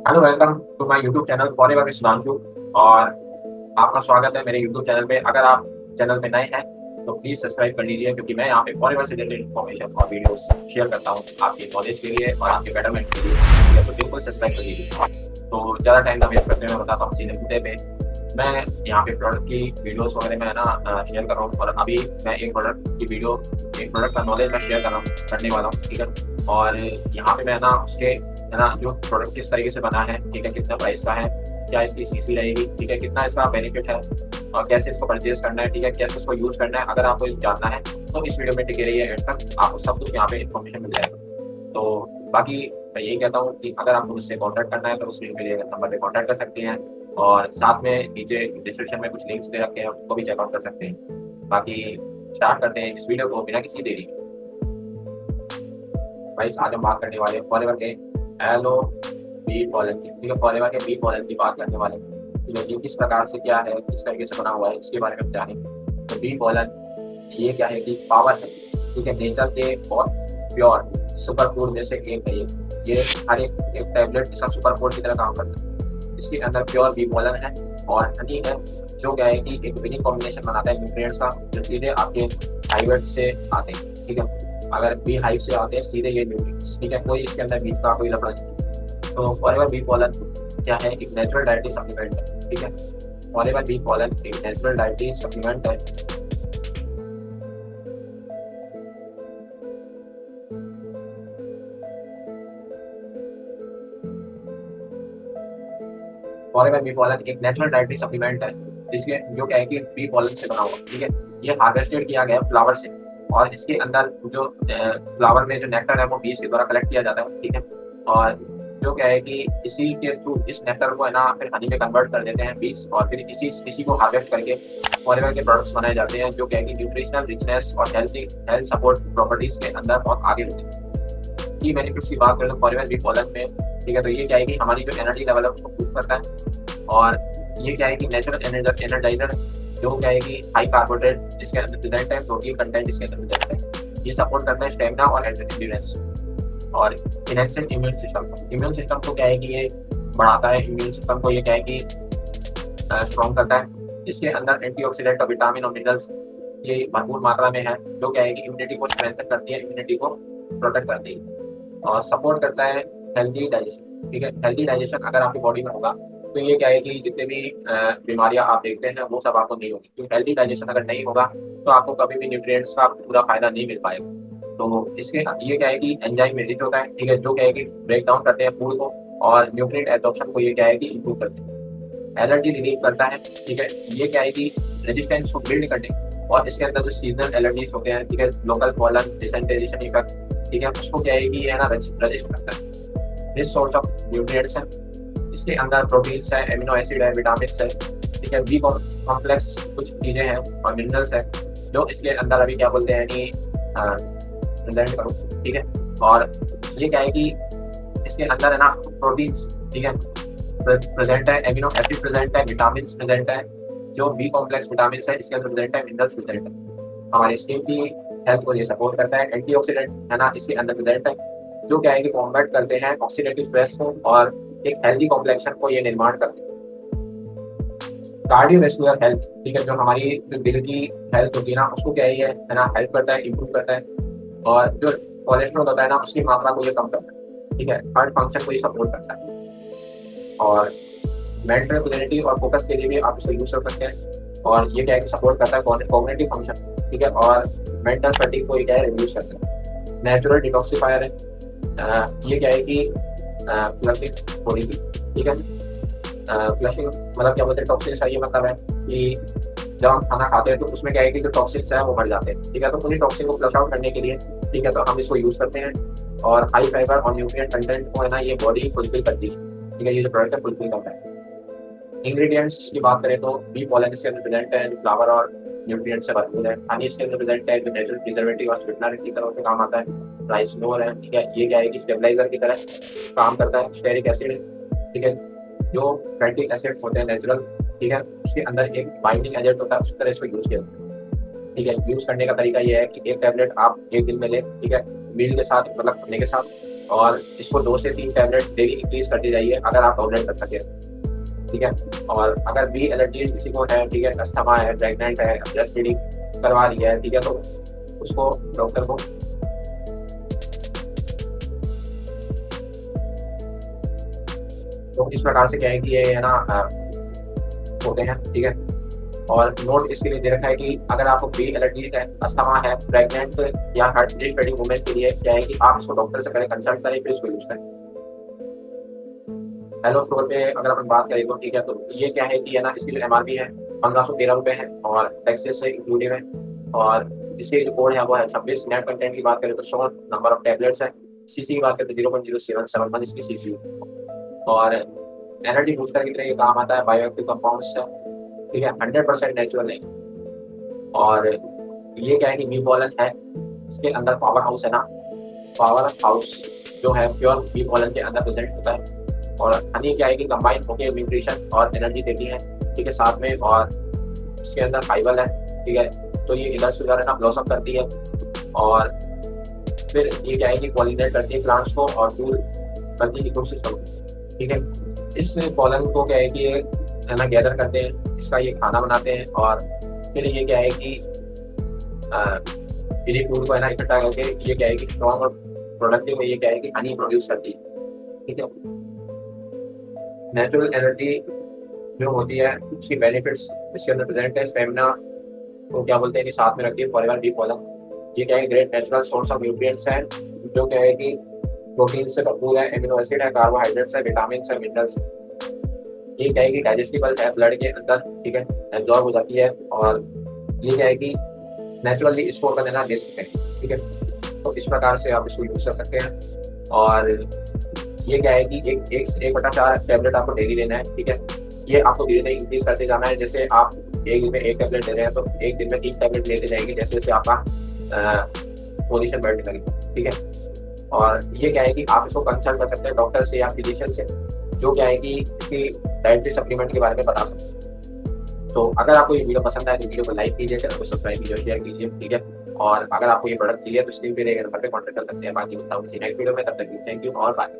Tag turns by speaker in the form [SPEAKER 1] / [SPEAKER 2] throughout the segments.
[SPEAKER 1] Hello, welcome to my YouTube channel Forever with Sudhanshu. और आपका स्वागत है मेरे यूट्यूब चैनल पे। अगर आप चैनल पे नए हैं तो प्लीज़ सब्सक्राइब कर लीजिए, क्योंकि मैं यहाँ पे फॉरएवर से रिलेटेड इन्फॉर्मेशन और वीडियोस शेयर करता हूँ आपके नॉलेज के लिए और आपके बेटरमेंट के लिए। ठीक है, तो बिल्कुल सब्सक्राइब कर लीजिए। तो ज़्यादा टाइम ना वेस्ट करते हुए मैं बताता हूँ सीधे मुद्दे पे। मैं यहाँ पे प्रोडक्ट की वीडियोस वगैरह मैं शेयर कर रहा हूँ, और अभी मैं एक प्रोडक्ट का नॉलेज मैं शेयर करने वाला हूँ। ठीक है, और यहाँ पे मैं उसके जो प्रोडक्ट किस तरीके से बना है, ठीक है, कितना प्राइस का है, क्या इसकी सीसी रहेगी, ठीक है, कितना इसका बेनिफिट है, और कैसे इसको परचेज करना है, ठीक है, कैसे इसको यूज़ करना है। अगर आपको जानना है तो इस वीडियो में टिके रहिए एंड तक, आपको सब कुछ यहाँ पे इन्फॉर्मेशन मिल जाएगा। तो बाकी मैं यही कहता हूँ कि अगर आपको मुझसे कॉन्टैक्ट करना है तो उस वीडियो के लिए नंबर पे कॉन्टैक्ट कर सकते हैं, और साथ में नीचे डिस्क्रिप्शन में कुछ लिंक्स दे रखे हैं, उसको भी चेकआउट कर सकते हैं। बाकी स्टार्ट करते हैं इस वीडियो को बिना किसी देरी के। भाई आज हम बात करने वाले हैं फॉरएवर के एलो बी पॉलन की। ठीक है, फॉरएवर के बी पॉलन की बात करने वाले हैं। ठीक है, ये किस प्रकार से क्या है, किस तरीके से बना हुआ है, इसके बारे में हम जानेंगे। तो बी पॉलन ये क्या है कि पावर है। ठीक है, नेचर के बहुत प्योर सुपर फूड में से एक है ये हर एक टैबलेट इसका सुपर फूड की तरह काम करता है। इसके अंदर प्योर बी पॉलन है और हनी है, जो क्या है कि एक विनिंग कॉम्बिनेशन बनाता है न्यूट्रिएंट्स का, जो सीधे आपके हाइवेट से आते हैं। ठीक है, अगर बी हाइव से आते हैं सीधे ये न्यूट्रिएंट्स। ठीक है, कोई इसके अंदर बीज का कोई लफड़ा नहीं। तो फॉरएवर बी पॉलन क्या है, एक नेचुरल डाइटरी सप्लीमेंट है। ठीक है, फॉरएवर बी पॉलन एक नेचुरल डाइटरी सप्लीमेंट है। फॉरएवर बी पॉलन एक नेचुरल डाइटरी सप्लीमेंट है, जिसके जो क्या है कि बी पॉलन से बना हुआ। ठीक है, ये हार्वेस्टेड किया गया फ्लावर से, और इसके अंदर जो फ्लावर में जो नेक्टर है वो बीज के द्वारा कलेक्ट किया जाता है। ठीक है, और जो क्या है कि इसी के थ्रू इस नेक्टर को फिर हनी में कन्वर्ट कर देते हैं बीज, और फिर इसी को हार्वेस्ट करके फॉरएवर के प्रोडक्ट्स बनाए जाते हैं, जो क्या है कि न्यूट्रिशनल रिचनेस और हेल्थ सपोर्ट प्रॉपर्टीज के अंदर बहुत आगे होते हैं। की बेनिफिट्स की बात करें तो फॉरएवर बी पॉलन में, ठीक है, तो ये क्या है कि हमारी जो एनर्जी लेवल है उसको बूस्ट करता है, और ये क्या है कि नेचुरल एनर्जाइजर, जो क्या है कि हाई कार्बोहाइड्रेट इसके अंदर प्रेजेंट है, प्रोटीन कंटेंट इसके अंदर प्रेजेंट है। ये सपोर्ट करता है स्टेमिना और एंड्योरेंस, और इनहेंसिंग इम्यून सिस्टम को क्या है कि ये बढ़ाता है। इम्यून सिस्टम को ये क्या है कि स्ट्रॉन्ग करता है। इसके अंदर एंटीऑक्सीडेंट और विटामिन और मिनरल्स ये भरपूर मात्रा में है, जो क्या है कि इम्यूनिटी को स्ट्रेंथन करती है, इम्यूनिटी को प्रोटेक्ट करती है, और सपोर्ट करता है हेल्दी डाइजेशन। ठीक है, हेल्दी डाइजेशन अगर आपकी बॉडी में होगा तो ये क्या है कि जितने भी बीमारियां आप देखते हैं वो सब आपको नहीं होगी, क्योंकि हेल्दी डाइजेशन अगर नहीं होगा तो आपको कभी भी न्यूट्रिएंट्स का पूरा फायदा नहीं मिल पाएगा। तो इसके ये क्या है कि एंजाइम रिलीज होता है। ठीक है, जो क्या है कि ब्रेक डाउन करते हैं फूड को, और न्यूट्रिएंट एब्जॉर्प्शन को ये क्या है कि इम्प्रूव करते हैं। एलर्जी रिलीव करता है। ठीक है, ये क्या है कि रेजिस्टेंस को बिल्ड करने, और इसके अंदर जो सीजनल एलर्जीज होते हैं, ठीक है, लोकल पॉलन डिसेंटेरिएशन इफेक्ट, ठीक है, उसको क्या है कि ये रजिस्ट करता है। दिस सोर्स ऑफ न्यूट्रिएंट्स है, इसके अंदर प्रोटीन्स है, एमिनो एसिड है, विटामिन है। ठीक है, बी कॉम्प्लेक्स कुछ चीज़ें हैं और मिनरल्स है, जो इसके अंदर अभी क्या बोलते हैं कि प्रेजेंट करो। ठीक है, और ये क्या है कि इसके अंदर प्रोटीन्स, ठीक है, प्रेजेंट है, एमिनो एसिड प्रेजेंट है, विटामिन प्रेजेंट है, जो बी कॉम्प्लेक्स विटामिन है इसके अंदर प्रेजेंट है, मिनरल्स प्रेजेंट है। हमारी स्किन की हेल्थ को ये सपोर्ट करता है। एंटीऑक्सीडेंट इसके अंदर प्रेजेंट है, जो क्या है कि कॉम्बैट करते हैं ऑक्सीडेटिव स्ट्रेस को, और एक हेल्दी कॉम्प्लेक्शन को ये निर्माण करते हैं। कार्डियोवैस्कुलर हेल्थ, ठीक है, जो हमारी जो दिल की हेल्थ होती है उसको क्या है हेल्प करता है, इंप्रूव करता है, और जो कोलेस्ट्रॉल होता है उसकी मात्रा को ये कम करता है। ठीक है, हार्ट फंक्शन को ये सपोर्ट करता है, और मेंटल क्लैरिटी और फोकस के लिए भी आप इसको यूज कर सकते हैं। और ये क्या है कि सपोर्ट करता है कॉग्निटिव फंक्शन। ठीक है, और मेंटल फटीग को ये क्या है रिड्यूस करता है। नेचुरल डिटॉक्सिफायर है, ये क्या है कि फ्लशिंग बॉडी की। ठीक है, फ्लशिंग मतलब क्या बोलते हैं, टॉक्सिन्स है, ये मतलब है कि जब हम खाना खाते हैं तो उसमें क्या है कि जो टॉक्सिन्स है वो बढ़ जाते हैं। ठीक है, तो उन्हीं टॉक्सिन को फ्लश आउट करने के लिए, ठीक है, तो हम इसको यूज करते हैं, और हाई फाइबर और न्यूट्रिएंट कंटेंट को ये बॉडी फुलफिल करती है। ठीक है, ये जो प्रोडक्ट है फुलफिल करता है। इंग्रेडिएंट्स की बात करें तो बी पॉलन इसके अंदर प्रेजेंट है, फ्लावर और न्यूट्रिएंट से भरपूर है। हनी इसके अंदर प्रेजेंट है, जो नेचुरल प्रिजर्वेटिव और स्वीटनर की तरह से काम आता है। राइस फ्लोर है, ठीक है, ये क्या है कि स्टेबलाइजर की तरह काम करता है। स्टेरिक एसिड, ठीक है, जो फैटी एसिड होते हैं नेचुरल, ठीक है, उसके अंदर एक बाइंडिंग एजेंट होता है, उस तरह इसको यूज किया जाता है। ठीक है, यूज करने का तरीका ये है कि एक टैबलेट आप एक दिन में लें, ठीक है, मील के साथ मतलब खाने के साथ, और इसको 2 से 3 टैबलेट डेली इंक्रीज करती जाइए अगर आप टॉलरेट कर सकें, ठीक है। और अगर बी एलर्जीज किसी को है, ठीक है, अस्थमा है, प्रेग्नेंट है, ब्रेस्ट फीडिंग करवा रही है, ठीक है, तो उसको डॉक्टर को तो इस प्रकार से क्या है कि ये है ना होते हैं, ठीक है। और नोट इसके लिए दे रखा है कि अगर आपको बी एलर्जीज है, अस्थमा है, प्रेग्नेंट या हार्ट फीडिंग वुमेन के लिए क्या है कि आप इसको डॉक्टर से पहले कंसल्ट करें फिर इसको यूज करें। हेलो स्टोर पे अगर अपन बात करें तो ठीक है, तो ये क्या है कि है ना इसकी जो MRP है 1513 रुपये है और टैक्सेस से इंक्लूडिव है। और इसके जो कोड है वो है 26। नेट कंटेंट की बात करें तो 100 नंबर ऑफ टैबलेट्स है। सीसी की बात करें तो 0.0771 इसकी सीसी। और एनर्जी बूस्टर की तरह ये काम आता है, बायोएक्टिव कंपाउंड्स है, ठीक है, 100% नेचुरल है। और ये क्या है कि बी पॉलन है, इसके अंदर पावर हाउस है ना, पावर हाउस जो है प्योर बी पॉलन के अंदर प्रेजेंट होता है। और हनी क्या है कि कंबाइन होकर न्यूट्रिशन और एनर्जी देती है, ठीक है, साथ में। और इसके अंदर फाइबर है, ठीक है, तो ये इधर से उधर है ना ब्लॉसम करती है। और फिर ये क्या है कि पॉलिनेट करती है प्लांट्स को और टूल करती है इकोसिस्टम, ठीक है। इस पॉलन को क्या है कि है ना गैदर करते हैं, इसका ये खाना बनाते हैं। और फिर ये क्या है कि इन्हीं टूल को है ना इकट्ठा करके ये क्या है कि स्ट्रॉन्ग और प्रोडक्टिव में ये क्या है कि हनी प्रोड्यूस करती है, ठीक है। नेचुरल एनर्जी जो होती है उसकी बेनिफिट्स इसके अंदर प्रेजेंट है। स्टेमिना को क्या बोलते हैं कि साथ में रखती है फॉरएवर बी पॉलन। ये क्या है great natural source of nutrients है, जो क्या है कि प्रोटीन से भरपूर है, एमिनो एसिड है, कार्बोहाइड्रेट्स है, विटामिन है, मिनरल्स। ये क्या है कि डाइजेस्टिबल है ब्लड के अंदर, ठीक है, एब्जॉर्ब हो जाती है। और ये क्या है कि नेचुरली स्टोर कर देना दे सकते हैं, ठीक है। तो इस प्रकार से आप इसको यूज कर सकते हैं। और ये क्या है कि एक बटा 4 टैबलेट आपको डेली लेना है, ठीक है। ये आपको धीरे धीरे इंक्रीज करते जाना है। जैसे आप एक दिन में 1 टैबलेट ले रहे हैं तो एक दिन में 3 टैबलेट लेते जाएंगे, जैसे जैसे आपका पोजीशन बढ़ने लगेगी, ठीक है। और ये क्या है कि आप इसको कंसल्ट कर सकते हैं डॉक्टर से या फिजिशियन से, जो क्या है कि इसकी डाइटरी सप्लीमेंट के बारे में बता सकते हैं। तो अगर आपको ये वीडियो पसंद आए तो वीडियो को लाइक कीजिए, चैनल को सब्सक्राइब कीजिए, शेयर कीजिए, ठीक है। और अगर आपको ये प्रोडक्ट चाहिए तो स्क्रीन पे दिए गए नंबर पे कॉन्टैक्ट कर सकते हैं। बाकी बताऊँ नेक्स्ट वीडियो में, तब तक थैंक यू और बाय।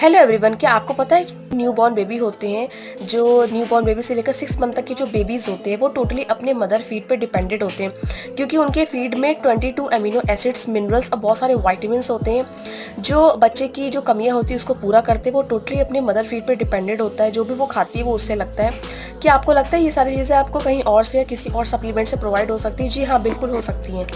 [SPEAKER 2] हेलो एवरीवन, क्या आपको पता है न्यूबॉर्न बेबी होते हैं, जो न्यूबॉर्न बेबी से लेकर 6 मंथ तक के जो बेबीज़ होते हैं वो टोटली अपने मदर फीड पे डिपेंडेंट होते हैं, क्योंकि उनके फीड में 22 अमीनो एसिड्स, मिनरल्स और बहुत सारे वाइटामिन्स होते हैं जो बच्चे की जो कमियां होती है उसको पूरा करते हैं। वो टोटली अपने मदर फीड पे डिपेंडेंट होता है, जो भी वो खाती है वो उससे लगता है। क्या आपको लगता है ये सारी चीज़ें आपको कहीं और से या किसी और सप्लीमेंट से प्रोवाइड हो सकती है? जी हाँ, बिल्कुल हो सकती हैं।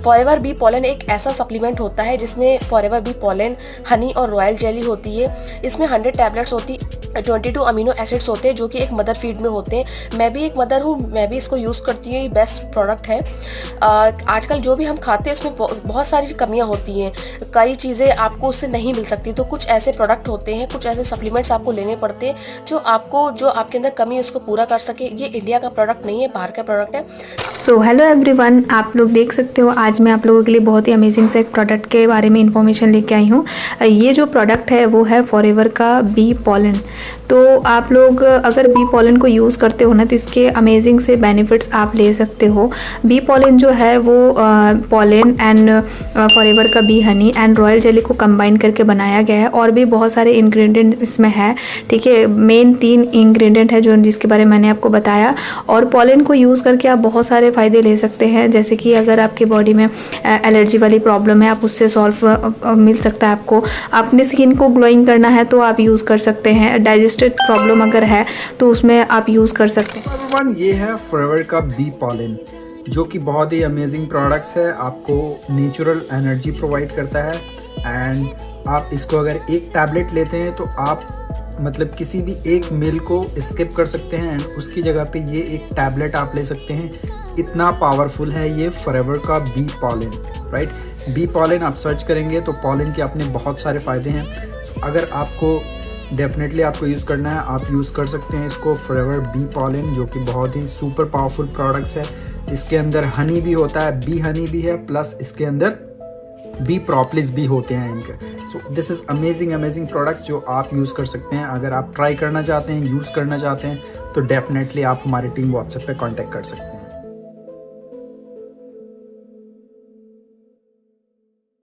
[SPEAKER 2] फॉरएवर बी पॉलन एक ऐसा सप्लीमेंट होता है जिसमें फॉरएवर बी पॉलन, हनी और रॉयल जेली होती है। इसमें 100 टैबलेट्स होती, 22 अमीनो एसिड्स होते हैं जो कि एक मदर फीड में होते हैं। मैं भी एक मदर हूँ, मैं भी इसको यूज़ करती हूँ। ये बेस्ट प्रोडक्ट है। आजकल जो भी हम खाते हैं उसमें बहुत सारी कमियाँ होती हैं, कई चीज़ें आपको उससे नहीं मिल सकती। तो कुछ ऐसे प्रोडक्ट होते हैं, कुछ ऐसे सप्लीमेंट्स आपको लेने पड़ते हैं जो आपके अंदर कमी है उसको पूरा कर सके। ये इंडिया का प्रोडक्ट नहीं है, बाहर का प्रोडक्ट है।
[SPEAKER 3] सो हेलो एवरीवन, आप लोग देख सकते हो आज मैं आप लोगों के लिए बहुत ही अमेजिंग से एक प्रोडक्ट के बारे में इंफॉर्मेशन लेके आई हूँ। ये जो प्रोडक्ट है वो है फॉरएवर का बी पॉलन। तो आप लोग अगर बी पॉलन को यूज़ करते हो ना तो इसके अमेजिंग से बेनिफिट्स आप ले सकते हो। बी पॉलन जो है वो पॉलन एंड फॉरएवर का B honey and royal jelly को कंबाइन करके बनाया गया है, और भी बहुत सारे इंग्रेडिएंट इसमें है, ठीक है। मेन 3 इंग्रेडिएंट है जो जिसके बारे में मैंने आपको बताया। और पॉलन को यूज़ करके आप बहुत सारे फ़ायदे ले सकते हैं, जैसे कि अगर आपकी बॉडी में एलर्जी वाली प्रॉब्लम है आप उससे सॉल्व मिल सकता है आपको। अपने स्किन को ग्लोइंग करना है तो आप यूज़ कर सकते हैं। डाइजेस्टिव प्रॉब्लम अगर है तो उसमें आप यूज़ कर सकते हैं।
[SPEAKER 4] एवरीवन, ये है फॉरएवर का बी पॉलन, जो कि बहुत ही अमेजिंग प्रोडक्ट्स है। आपको नेचुरल एनर्जी प्रोवाइड करता है एंड आप इसको अगर एक टैबलेट लेते हैं तो आप मतलब किसी भी एक मील को स्किप कर सकते हैं एंड उसकी जगह पे ये एक टैबलेट आप ले सकते हैं। इतना पावरफुल है ये फॉरएवर का bee pollen, right. Bee pollen आप सर्च करेंगे तो पॉलन के अपने बहुत सारे फ़ायदे हैं। अगर आपको डेफिनेटली आपको यूज़ करना है, आप यूज़ कर सकते हैं इसको, फॉरएवर बी पॉलन, जो कि बहुत ही सुपर पावरफुल प्रोडक्ट्स है। इसके अंदर हनी भी होता है, बी हनी भी है, प्लस इसके अंदर बी प्रॉपलिस भी होते हैं इनके। So this is amazing products जो आप यूज़ कर सकते हैं। अगर आप ट्राई करना चाहते हैं, यूज़ करना चाहते हैं तो डेफिनेटली आप हमारी टीम व्हाट्सएप पे कांटेक्ट कर सकते हैं।